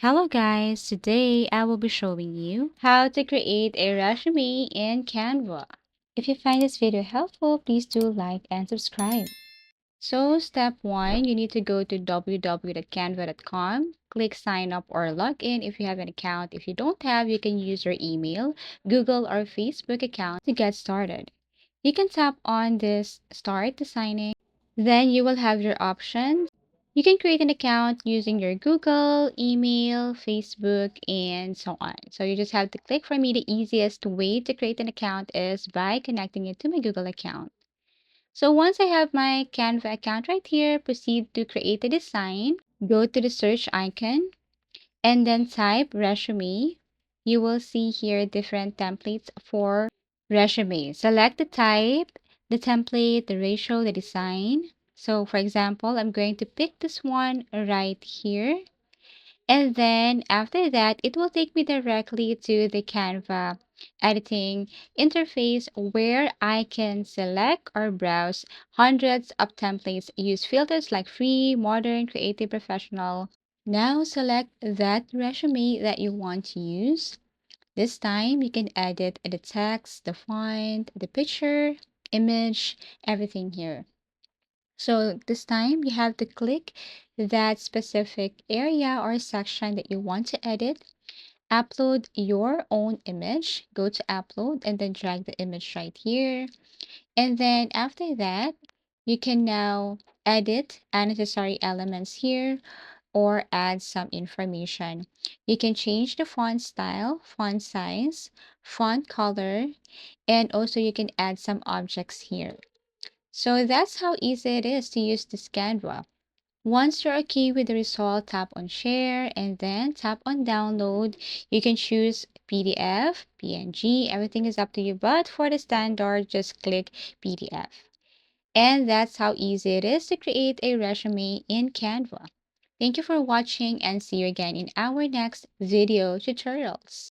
Hello guys, today I will be showing you how to create a resume in Canva. If you find this video helpful, please do like and subscribe. So step 1, you need to go to www.canva.com, click sign up or log in if you have an account. If you don't have, you can use your email, Google or Facebook account to get started. You can tap on this start to signing. Then you will have your options. You can create an account using your Google, email, Facebook, and so on. So you just have to click. For me, the easiest way to create an account is by connecting it to my Google account. So once I have my Canva account right here, proceed to create a design. Go to the search icon and then type resume. You will see here different templates for resume. Select the type, the template, the ratio, the design. So for example, I'm going to pick this one right here. And then after that, it will take me directly to the Canva editing interface where I can select or browse hundreds of templates. Use filters like free, modern, creative, professional. Now select that resume that you want to use. This time you can edit the text, the font, the picture, image, everything here. So this time you have to click that specific area or section that you want to edit. Upload your own image. Go to upload and then drag the image right here. And then after that, you can now edit unnecessary elements here or add some information. You can change the font style, font size, font color, and also you can add some objects here. So that's how easy it is to use this Canva. Once you're okay with the result, tap on share and then tap on download. You can choose PDF, PNG, everything is up to you. But for the standard, just click PDF. And that's how easy it is to create a resume in Canva. Thank you for watching and see you again in our next video tutorials.